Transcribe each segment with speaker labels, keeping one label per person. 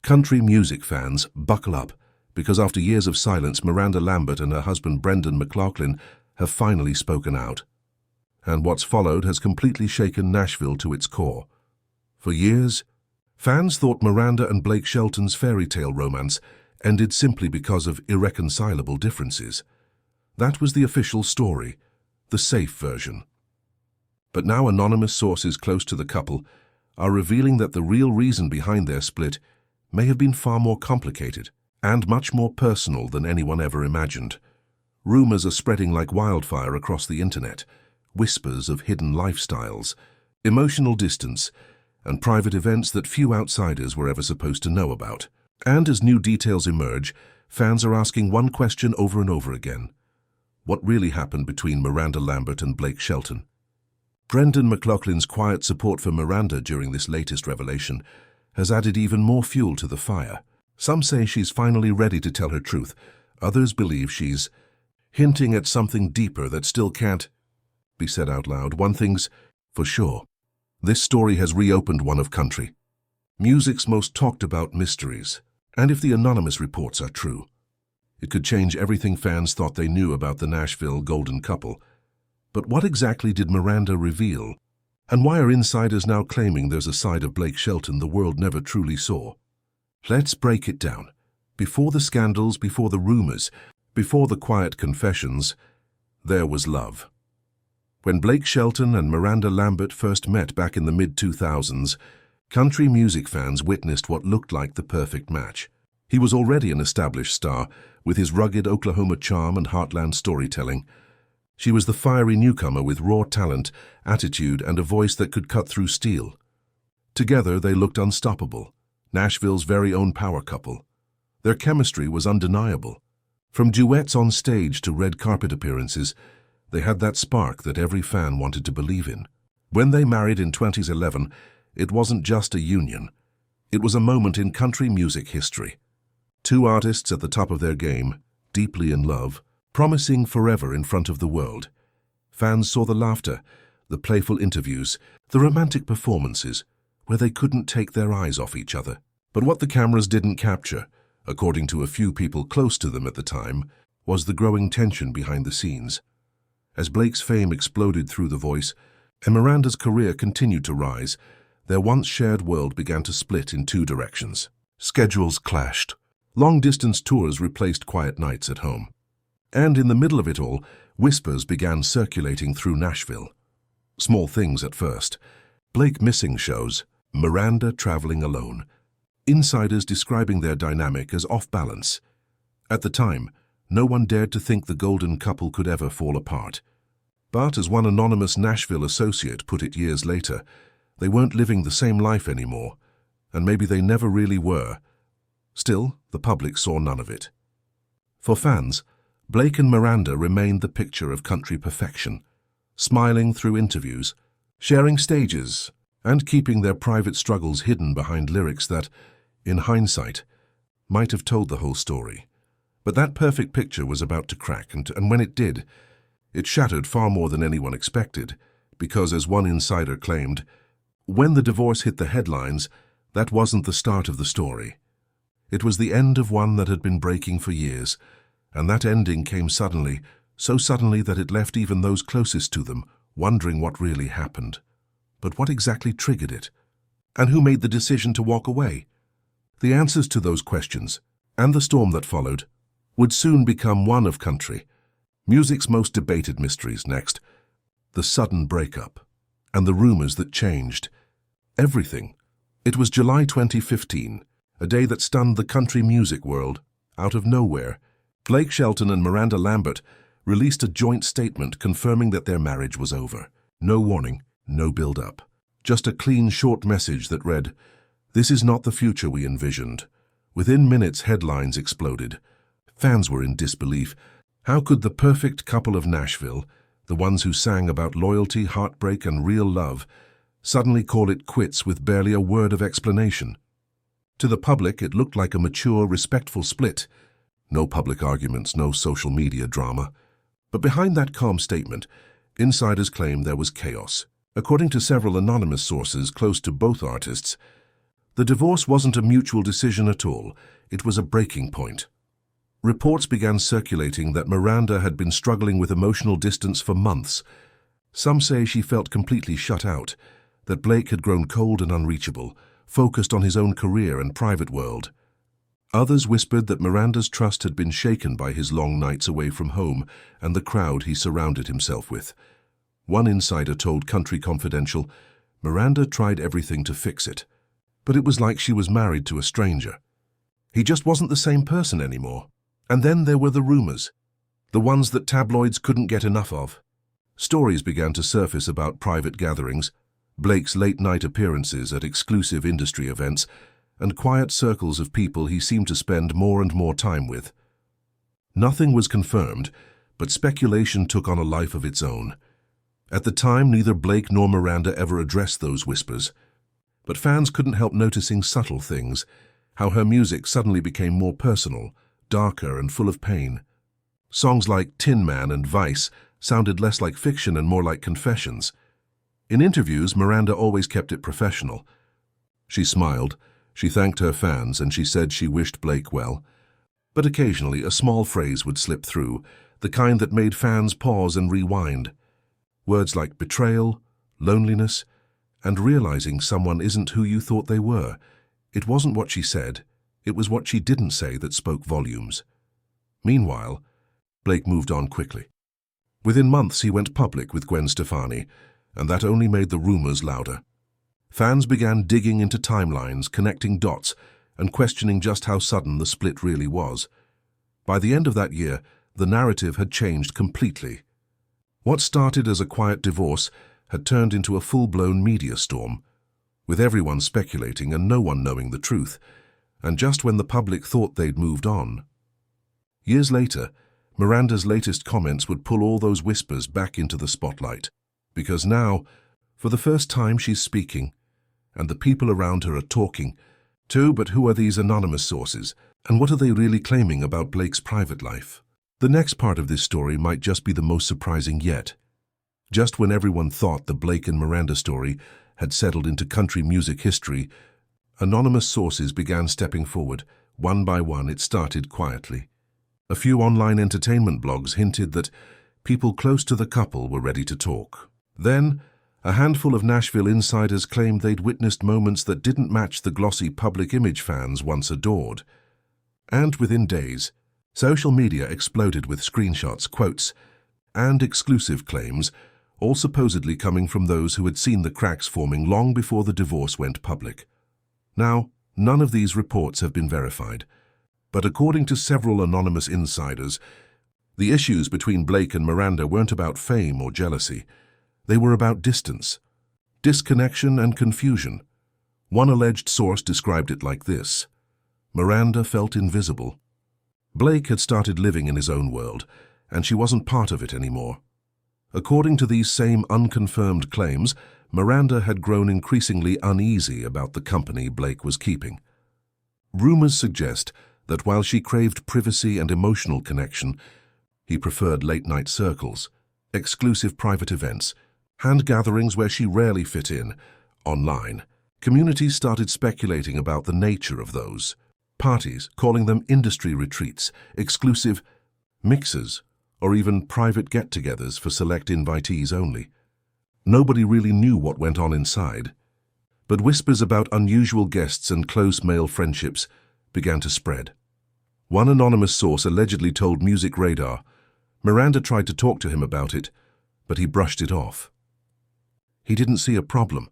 Speaker 1: Country music fans, buckle up, because after years of silence, Miranda Lambert and her husband MCLaughlin have finally spoken out. And what's followed has completely shaken Nashville to its core. For years, fans thought Miranda and Blake Shelton's fairy tale romance ended simply because of irreconcilable differences. That was the official story, the safe version. But now anonymous sources close to the couple are revealing that the real reason behind their split may have been far more complicated and much more personal than anyone ever imagined. Rumors are spreading like wildfire across the internet, whispers of hidden lifestyles, emotional distance, and private events that few outsiders were ever supposed to know about. And as new details emerge, fans are asking one question over and over again. What really happened between Miranda Lambert and Blake Shelton? MCLaughlin's quiet support for Miranda during this latest revelation has added even more fuel to the fire. Some say she's finally ready to tell her truth. Others believe she's hinting at something deeper that still can't be said out loud. One thing's for sure. This story has reopened one of country music's most talked about mysteries. And if the anonymous reports are true, it could change everything fans thought they knew about the Nashville golden couple. But what exactly did Miranda reveal? And why are insiders now claiming there's a side of Blake Shelton the world never truly saw? Let's break it down. Before the scandals, before the rumors, before the quiet confessions, there was love. When Blake Shelton and Miranda Lambert first met back in the mid-2000s, country music fans witnessed what looked like the perfect match. He was already an established star, with his rugged Oklahoma charm and heartland storytelling. She was the fiery newcomer with raw talent, attitude, and a voice that could cut through steel. Together, they looked unstoppable, Nashville's very own power couple. Their chemistry was undeniable. From duets on stage to red carpet appearances, they had that spark that every fan wanted to believe in. When they married in 2011, it wasn't just a union. It was a moment in country music history. Two artists at the top of their game, deeply in love, promising forever in front of the world. Fans saw the laughter, the playful interviews, the romantic performances, where they couldn't take their eyes off each other. But what the cameras didn't capture, according to a few people close to them at the time, was the growing tension behind the scenes. As Blake's fame exploded through The Voice, and Miranda's career continued to rise, their once shared world began to split in two directions. Schedules clashed. Long-distance tours replaced quiet nights at home. And in the middle of it all, whispers began circulating through Nashville. Small things at first. Blake missing shows, Miranda traveling alone. Insiders describing their dynamic as off-balance. At the time, no one dared to think the golden couple could ever fall apart. But as one anonymous Nashville associate put it years later, they weren't living the same life anymore, and maybe they never really were. Still, the public saw none of it. For fans, Blake and Miranda remained the picture of country perfection, smiling through interviews, sharing stages, and keeping their private struggles hidden behind lyrics that, in hindsight, might have told the whole story. But that perfect picture was about to crack, and when it did, it shattered far more than anyone expected, because, as one insider claimed, when the divorce hit the headlines, that wasn't the start of the story. It was the end of one that had been breaking for years, and that ending came suddenly, so suddenly that it left even those closest to them wondering what really happened. But what exactly triggered it? And who made the decision to walk away? The answers to those questions, and the storm that followed, would soon become one of country music's most debated mysteries. Next, the sudden breakup, and the rumors that changed everything. It was July 2015, a day that stunned the country music world. Out of nowhere, Blake Shelton and Miranda Lambert released a joint statement confirming that their marriage was over. No warning, no build-up. Just a clean, short message that read, "This is not the future we envisioned." Within minutes, headlines exploded. Fans were in disbelief. How could the perfect couple of Nashville, the ones who sang about loyalty, heartbreak, and real love, suddenly call it quits with barely a word of explanation? To the public, it looked like a mature, respectful split. No public arguments, no social media drama. But behind that calm statement, insiders claim there was chaos. According to several anonymous sources close to both artists, The divorce wasn't a mutual decision at all. It was a breaking point. Reports began circulating that Miranda had been struggling with emotional distance for months. Some say she felt completely shut out, that Blake had grown cold and unreachable, focused on his own career and private world. Others whispered that Miranda's trust had been shaken by his long nights away from home and the crowd he surrounded himself with. One insider told Country Confidential, Miranda tried everything to fix it, but it was like she was married to a stranger. He just wasn't the same person anymore. And then there were the rumors, the ones that tabloids couldn't get enough of. Stories began to surface about private gatherings, Blake's late-night appearances at exclusive industry events, and quiet circles of people he seemed to spend more and more time with. Nothing was confirmed, but speculation took on a life of its own. At the time, neither Blake nor Miranda ever addressed those whispers. But fans couldn't help noticing subtle things, how her music suddenly became more personal, darker and full of pain. Songs like Tin Man and Vice sounded less like fiction and more like confessions. In interviews, Miranda always kept it professional. She smiled, she thanked her fans, and she said she wished Blake well. But occasionally a small phrase would slip through, the kind that made fans pause and rewind. Words like betrayal, loneliness, and realizing someone isn't who you thought they were. It wasn't what she said, it was what she didn't say that spoke volumes. Meanwhile, Blake moved on quickly. Within months he went public with Gwen Stefani, and that only made the rumors louder. Fans began digging into timelines, connecting dots, and questioning just how sudden the split really was. By the end of that year, the narrative had changed completely. What started as a quiet divorce had turned into a full-blown media storm, with everyone speculating and no one knowing the truth, and just when the public thought they'd moved on. Years later, Miranda's latest comments would pull all those whispers back into the spotlight, because now, for the first time, she's speaking, and the people around her are talking, too. But who are these anonymous sources, and what are they really claiming about Blake's private life? The next part of this story might just be the most surprising yet. Just when everyone thought the Blake and Miranda story had settled into country music history, anonymous sources began stepping forward. One by one, it started quietly. A few online entertainment blogs hinted that people close to the couple were ready to talk. Then, a handful of Nashville insiders claimed they'd witnessed moments that didn't match the glossy public image fans once adored. And within days, social media exploded with screenshots, quotes, and exclusive claims, all supposedly coming from those who had seen the cracks forming long before the divorce went public. Now, none of these reports have been verified, but according to several anonymous insiders, the issues between Blake and Miranda weren't about fame or jealousy. They were about distance, disconnection and confusion. One alleged source described it like this: Miranda felt invisible. Blake had started living in his own world, and she wasn't part of it anymore. According to these same unconfirmed claims, Miranda had grown increasingly uneasy about the company Blake was keeping. Rumors suggest that while she craved privacy and emotional connection, he preferred late-night circles, exclusive private events, and gatherings where she rarely fit in. Online, communities started speculating about the nature of those parties, calling them industry retreats, exclusive mixers, or even private get-togethers for select invitees only. Nobody really knew what went on inside, but whispers about unusual guests and close male friendships began to spread. One anonymous source allegedly told Music Radar Miranda tried to talk to him about it, but he brushed it off. He didn't see a problem,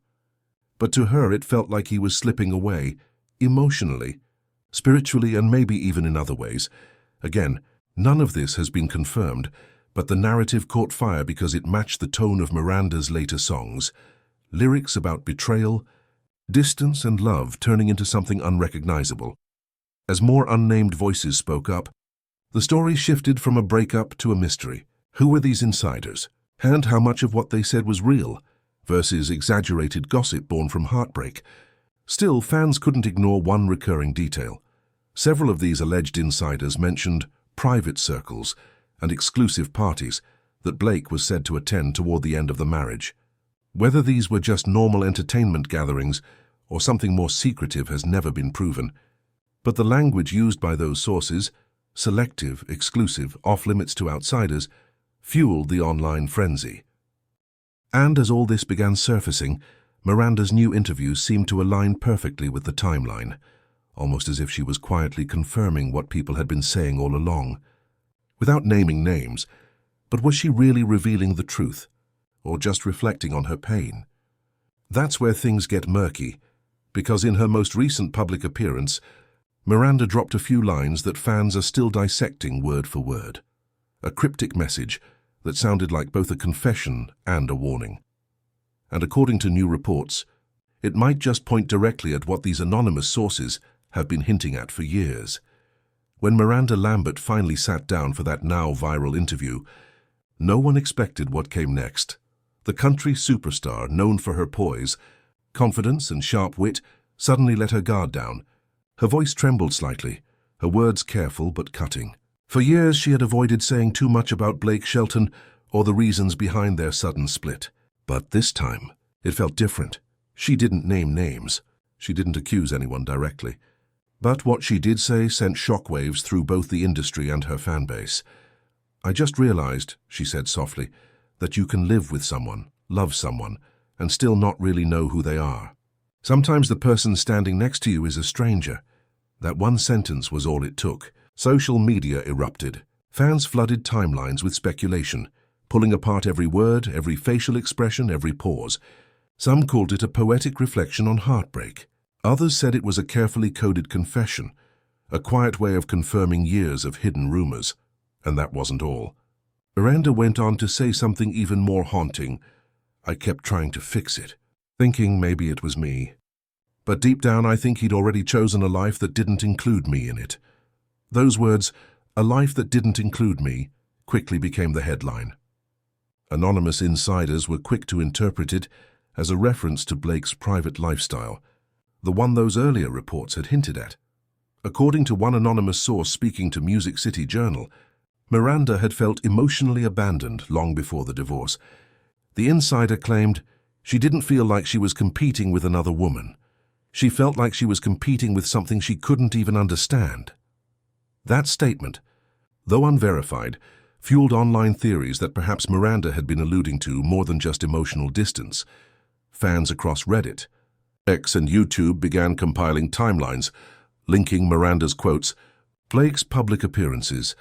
Speaker 1: but to her it felt like he was slipping away, emotionally, spiritually, and maybe even in other ways. Again, none of this has been confirmed, but the narrative caught fire because it matched the tone of Miranda's later songs, lyrics about betrayal, distance and love turning into something unrecognizable. As more unnamed voices spoke up, the story shifted from a breakup to a mystery. Who were these insiders? And how much of what they said was real, versus exaggerated gossip born from heartbreak? Still, fans couldn't ignore one recurring detail. Several of these alleged insiders mentioned private circles and exclusive parties that Blake was said to attend toward the end of the marriage. Whether these were just normal entertainment gatherings or something more secretive has never been proven. But the language used by those sources, selective, exclusive, off-limits to outsiders, fueled the online frenzy. And as all this began surfacing, Miranda's new interviews seemed to align perfectly with the timeline, almost as if she was quietly confirming what people had been saying all along. Without naming names, but was she really revealing the truth, or just reflecting on her pain? That's where things get murky, because in her most recent public appearance, Miranda dropped a few lines that fans are still dissecting word for word. A cryptic message that sounded like both a confession and a warning. And according to new reports, it might just point directly at what these anonymous sources have been hinting at for years. When Miranda Lambert finally sat down for that now viral interview, no one expected what came next. The country superstar, known for her poise, confidence and sharp wit, suddenly let her guard down. Her voice trembled slightly, her words careful but cutting. For years she had avoided saying too much about Blake Shelton or the reasons behind their sudden split. But this time, it felt different. She didn't name names. She didn't accuse anyone directly. But what she did say sent shockwaves through both the industry and her fan base. "I just realized," she said softly, "that you can live with someone, love someone, and still not really know who they are. Sometimes the person standing next to you is a stranger." That one sentence was all it took. Social media erupted. Fans flooded timelines with speculation, pulling apart every word, every facial expression, every pause. Some called it a poetic reflection on heartbreak. Others said it was a carefully coded confession, a quiet way of confirming years of hidden rumors. And that wasn't all. Miranda went on to say something even more haunting. "I kept trying to fix it, thinking maybe it was me. But deep down I think he'd already chosen a life that didn't include me in it." Those words, "a life that didn't include me," quickly became the headline. Anonymous insiders were quick to interpret it as a reference to Blake's private lifestyle, the one those earlier reports had hinted at. According to one anonymous source speaking to Music City Journal, Miranda had felt emotionally abandoned long before the divorce. The insider claimed she didn't feel like she was competing with another woman. She felt like she was competing with something she couldn't even understand. That statement, though unverified, fueled online theories that perhaps Miranda had been alluding to more than just emotional distance. Fans across Reddit, X and YouTube began compiling timelines, linking Miranda's quotes, Blake's public appearances,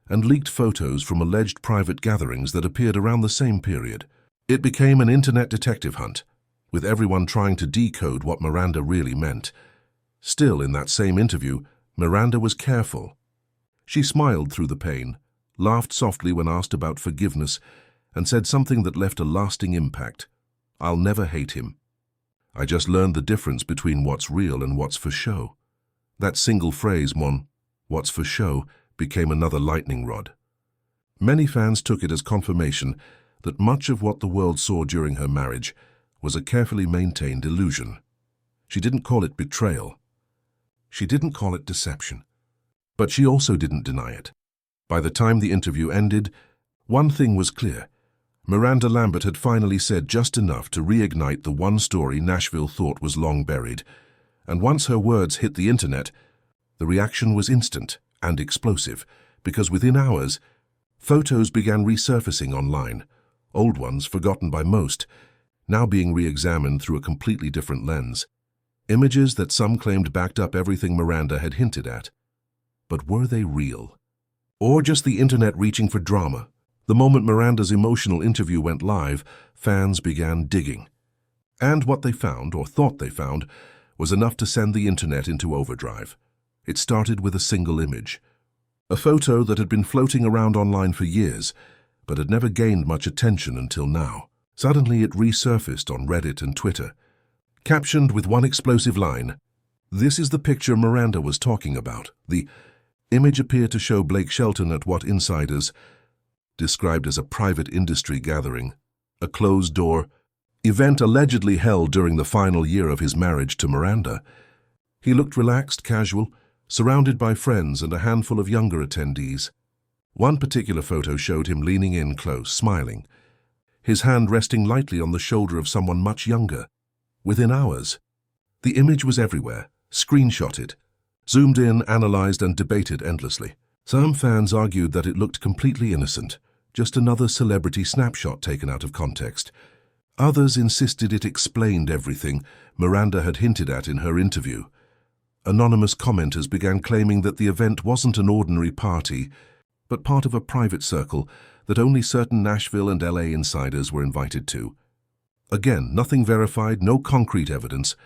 Speaker 1: and leaked photos from alleged private gatherings that appeared around the same period. It became an internet detective hunt, with everyone trying to decode what Miranda really meant. Still, in that same interview, Miranda was careful. She smiled through the pain, laughed softly when asked about forgiveness, and said something that left a lasting impact. "I'll never hate him. I just learned the difference between what's real and what's for show." That single phrase, "what's for show," became another lightning rod. Many fans took it as confirmation that much of what the world saw during her marriage was a carefully maintained illusion. She didn't call it betrayal. She didn't call it deception. But she also didn't deny it. By the time the interview ended, one thing was clear. Miranda Lambert had finally said just enough to reignite the one story Nashville thought was long buried. And once her words hit the internet, the reaction was instant and explosive, because within hours, photos began resurfacing online, old ones forgotten by most, now being re-examined through a completely different lens. Images that some claimed backed up everything Miranda had hinted at. But were they real? Or just the internet reaching for drama? The moment Miranda's emotional interview went live, fans began digging. And what they found, or thought they found, was enough to send the internet into overdrive. It started with a single image. A photo that had been floating around online for years, but had never gained much attention until now. Suddenly it resurfaced on Reddit and Twitter, captioned with one explosive line, "This is the picture Miranda was talking about." The image appeared to show Blake Shelton at what insiders described as a private industry gathering, a closed-door event allegedly held during the final year of his marriage to Miranda. He looked relaxed, casual, surrounded by friends and a handful of younger attendees. One particular photo showed him leaning in close, smiling, his hand resting lightly on the shoulder of someone much younger. Within hours, The image was everywhere, screenshotted, zoomed in, analyzed and debated endlessly. Some fans argued that it looked completely innocent, just another celebrity snapshot taken out of context. Others insisted it explained everything Miranda had hinted at in her interview. Anonymous commenters began claiming that the event wasn't an ordinary party, but part of a private circle that only certain Nashville and LA insiders were invited to. Again, nothing verified, no concrete evidence,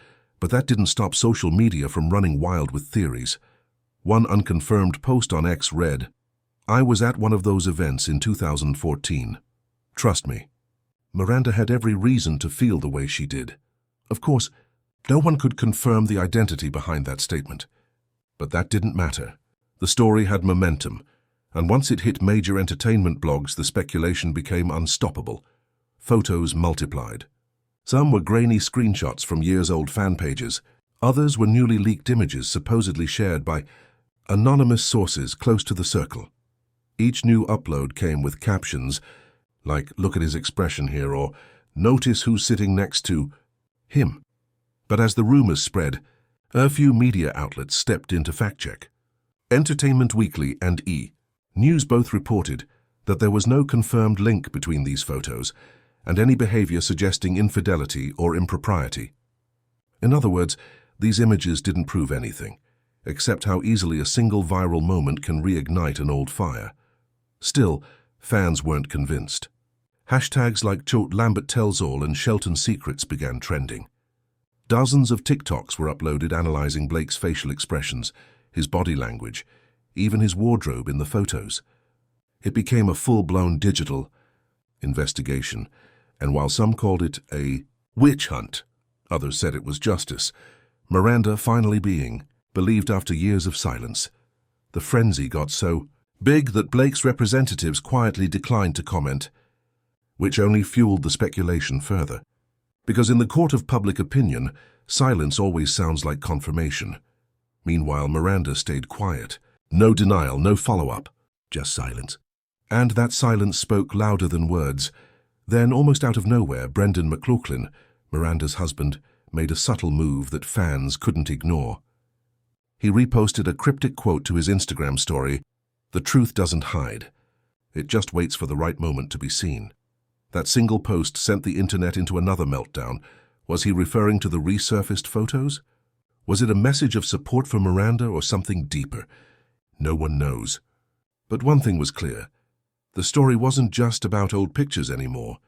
Speaker 1: but that didn't stop social media from running wild with theories. One unconfirmed post on X read, "I was at one of those events in 2014. Trust me." Miranda had every reason to feel the way she did. Of course, no one could confirm the identity behind that statement. But that didn't matter. The story had momentum, and once it hit major entertainment blogs, the speculation became unstoppable. Photos multiplied. Some were grainy screenshots from years-old fan pages. Others were newly leaked images supposedly shared by anonymous sources close to the circle. Each new upload came with captions like, "Look at his expression here," or "Notice who's sitting next to him." But as the rumors spread, a few media outlets stepped in to fact-check. Entertainment Weekly and E! News both reported that there was no confirmed link between these photos and any behavior suggesting infidelity or impropriety. In other words, these images didn't prove anything, except how easily a single viral moment can reignite an old fire. Still, fans weren't convinced. Hashtags like Lambert Tells All and Shelton Secrets began trending. Dozens of TikToks were uploaded analyzing Blake's facial expressions, his body language, even his wardrobe in the photos. It became a full-blown digital investigation, and while some called it a witch hunt, others said it was justice. Miranda finally being believed after years of silence. The frenzy got so big that Blake's representatives quietly declined to comment, which only fueled the speculation further. Because in the court of public opinion, silence always sounds like confirmation. Meanwhile, Miranda stayed quiet. No denial, no follow-up, just silence. And that silence spoke louder than words. Then, almost out of nowhere, MCLaughlin, Miranda's husband, made a subtle move that fans couldn't ignore. He reposted a cryptic quote to his Instagram story, "The truth doesn't hide. It just waits for the right moment to be seen." That single post sent the internet into another meltdown. Was he referring to the resurfaced photos? Was it a message of support for Miranda or something deeper? No one knows. But one thing was clear. The story wasn't just about old pictures anymore.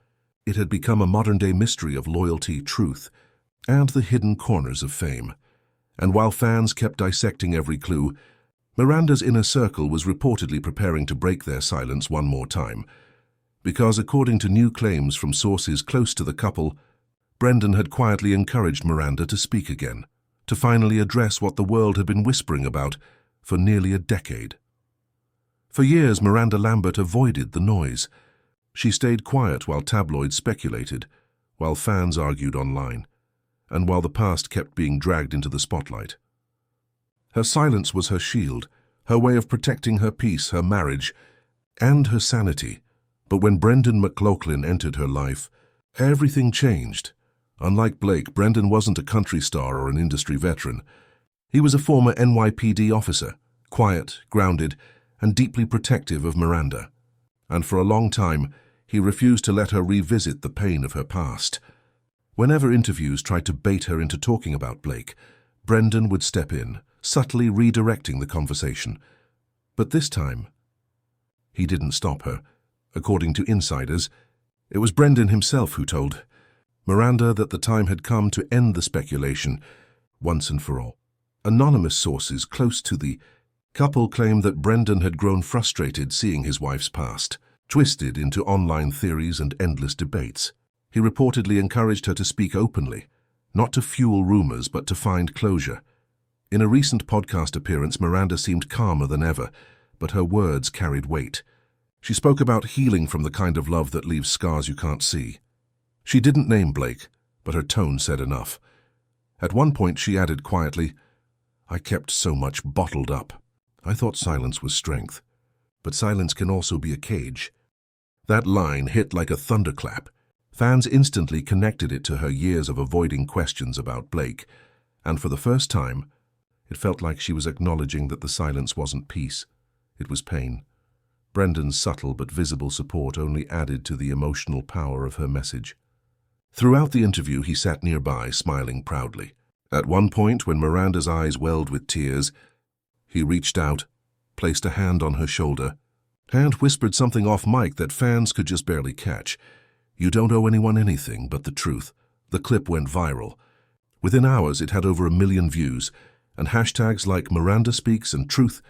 Speaker 1: It had become a modern-day mystery of loyalty, truth, and the hidden corners of fame. And while fans kept dissecting every clue, Miranda's inner circle was reportedly preparing to break their silence one more time. Because according to new claims from sources close to the couple, Brendan had quietly encouraged Miranda to speak again, to finally address what the world had been whispering about for nearly a decade. For years, Miranda Lambert avoided the noise. She stayed quiet while tabloids speculated, while fans argued online, and while the past kept being dragged into the spotlight. Her silence was her shield, her way of protecting her peace, her marriage, and her sanity. But when MCLaughlin entered her life, everything changed. Unlike Blake, Brendan wasn't a country star or an industry veteran. He was a former NYPD officer, quiet, grounded, and deeply protective of Miranda. And for a long time, he refused to let her revisit the pain of her past. Whenever interviews tried to bait her into talking about Blake, Brendan would step in, subtly redirecting the conversation. But this time, he didn't stop her. According to insiders, it was Brendan himself who told Miranda that the time had come to end the speculation once and for all. Anonymous sources close to the couple claimed that Brendan had grown frustrated seeing his wife's past, twisted into online theories and endless debates. He reportedly encouraged her to speak openly, not to fuel rumors but to find closure. In a recent podcast appearance, Miranda seemed calmer than ever, but her words carried weight. She spoke about healing from the kind of love that leaves scars you can't see. She didn't name Blake, but her tone said enough. At one point she added quietly, "I kept so much bottled up. I thought silence was strength, but silence can also be a cage." That line hit like a thunderclap. Fans instantly connected it to her years of avoiding questions about Blake, And for the first time, it felt like she was acknowledging that the silence wasn't peace, it was pain. Brendan's subtle but visible support only added to the emotional power of her message. Throughout the interview, he sat nearby, smiling proudly. At one point, when Miranda's eyes welled with tears, he reached out, placed a hand on her shoulder, and whispered something off mic that fans could just barely catch. "You don't owe anyone anything but the truth." The clip went viral. Within hours, it had over 1 million views, and hashtags like Miranda Speaks and Truth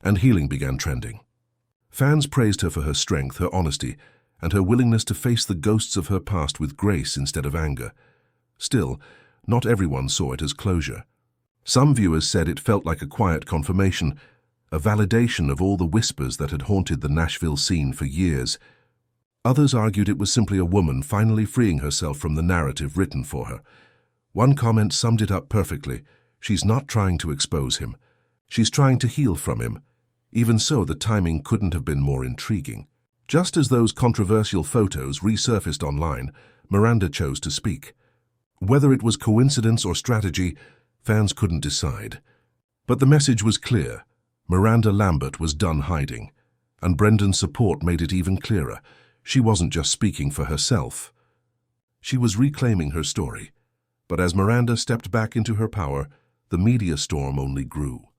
Speaker 1: and Healing began trending. Fans praised her for her strength, her honesty, and her willingness to face the ghosts of her past with grace instead of anger. Still, not everyone saw it as closure. Some viewers said it felt like a quiet confirmation, a validation of all the whispers that had haunted the Nashville scene for years. Others argued it was simply a woman finally freeing herself from the narrative written for her. One comment summed it up perfectly. She's not trying to expose him. She's trying to heal from him. Even so, the timing couldn't have been more intriguing. Just as those controversial photos resurfaced online, Miranda chose to speak. Whether it was coincidence or strategy, fans couldn't decide. But the message was clear. Miranda Lambert was done hiding, and Brendan's support made it even clearer. She wasn't just speaking for herself. She was reclaiming her story. But as Miranda stepped back into her power, the media storm only grew.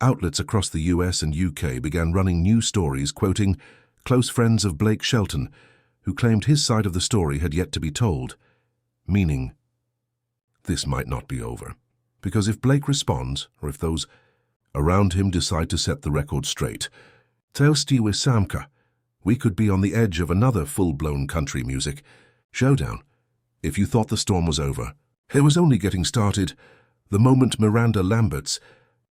Speaker 1: Outlets across the US and UK began running news stories quoting close friends of Blake Shelton, who claimed his side of the story had yet to be told, meaning this might not be over. Because if Blake responds, or if those around him decide to set the record straight, Teostiwe Samka, we could be on the edge of another full-blown country music showdown. If you thought the storm was over, it was only getting started. The moment Miranda Lambert's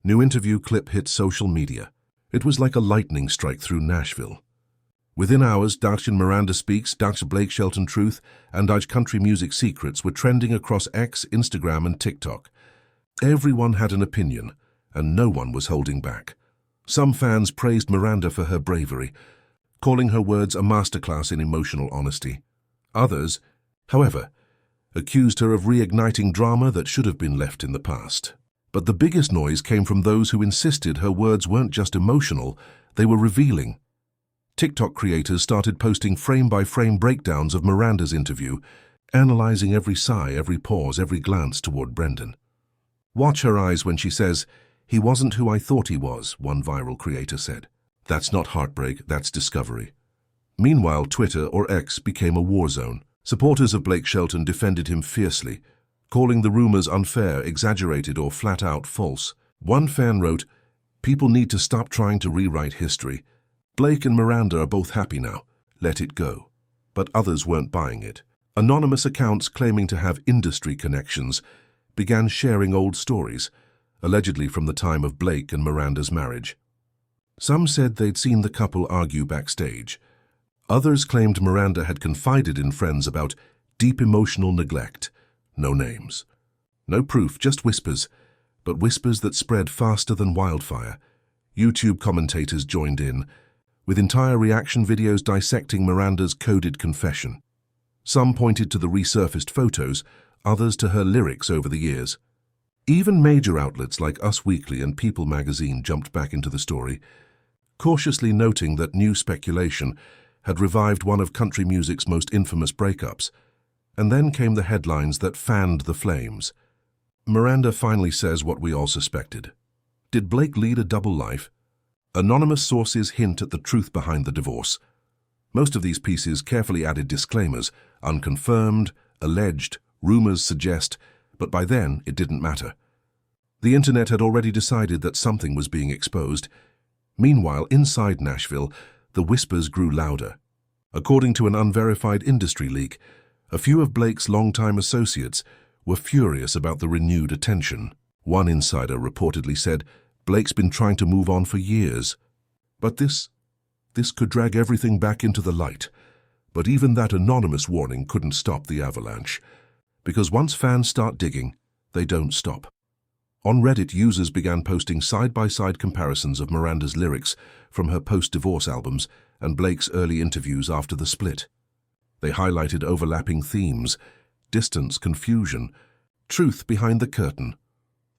Speaker 1: new interview clip hit social media, it was like a lightning strike through Nashville. Within hours, Dutch and Miranda Speaks, Dutch Blake Shelton Truth, and Dutch Country Music Secrets were trending across X, Instagram, and TikTok. Everyone had an opinion, and no one was holding back. Some fans praised Miranda for her bravery, calling her words a masterclass in emotional honesty. Others, however, accused her of reigniting drama that should have been left in the past. But the biggest noise came from those who insisted her words weren't just emotional, they were revealing. TikTok creators started posting frame-by-frame breakdowns of Miranda's interview, analyzing every sigh, every pause, every glance toward Brendan. "Watch her eyes when she says, 'He wasn't who I thought he was,'" one viral creator said. "That's not heartbreak, that's discovery." Meanwhile, Twitter, or X, became a war zone. Supporters of Blake Shelton defended him fiercely, calling the rumors unfair, exaggerated, or flat-out false. One fan wrote, "People need to stop trying to rewrite history. Blake and Miranda are both happy now. Let it go." But others weren't buying it. Anonymous accounts claiming to have industry connections began sharing old stories, allegedly from the time of Blake and Miranda's marriage. Some said they'd seen the couple argue backstage. Others claimed Miranda had confided in friends about deep emotional neglect. No names. No proof, just whispers, but whispers that spread faster than wildfire. YouTube commentators joined in, with entire reaction videos dissecting Miranda's coded confession. Some pointed to the resurfaced photos, others to her lyrics over the years. Even major outlets like Us Weekly and People magazine jumped back into the story, cautiously noting that new speculation had revived one of country music's most infamous breakups. And then came the headlines that fanned the flames. Miranda finally says what we all suspected. Did Blake lead a double life? Anonymous sources hint at the truth behind the divorce. Most of these pieces carefully added disclaimers, unconfirmed, alleged, rumors suggest, but by then it didn't matter. The internet had already decided that something was being exposed. Meanwhile, inside Nashville, the whispers grew louder. According to an unverified industry leak, a few of Blake's longtime associates were furious about the renewed attention. One insider reportedly said, "Blake's been trying to move on for years. But this could drag everything back into the light." But even that anonymous warning couldn't stop the avalanche. Because once fans start digging, they don't stop. On Reddit, users began posting side-by-side comparisons of Miranda's lyrics from her post-divorce albums and Blake's early interviews after the split. They highlighted overlapping themes, distance, confusion, truth behind the curtain.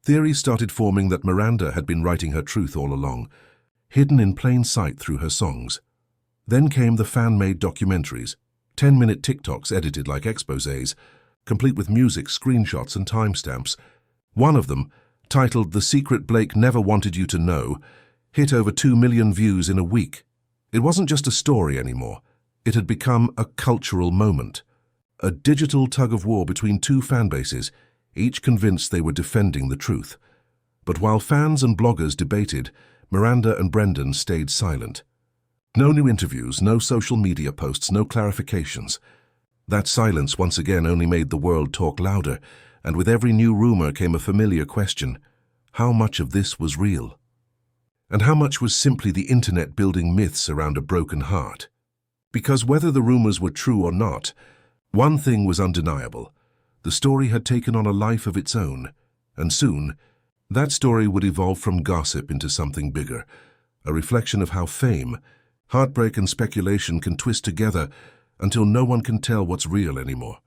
Speaker 1: Theories started forming that Miranda had been writing her truth all along, hidden in plain sight through her songs. Then came the fan-made documentaries, 10-minute TikToks edited like exposés, complete with music, screenshots, and timestamps. One of them, titled "The Secret Blake Never Wanted You to Know," hit over 2 million views in a week. It wasn't just a story anymore. It had become a cultural moment. A digital tug-of-war between two fanbases, each convinced they were defending the truth. But while fans and bloggers debated, Miranda and Brendan stayed silent. No new interviews, no social media posts, no clarifications. That silence once again only made the world talk louder, and with every new rumor came a familiar question: how much of this was real? And how much was simply the internet building myths around a broken heart? Because whether the rumors were true or not, one thing was undeniable. The story had taken on a life of its own, and soon, that story would evolve from gossip into something bigger, a reflection of how fame, heartbreak, and speculation can twist together until no one can tell what's real anymore.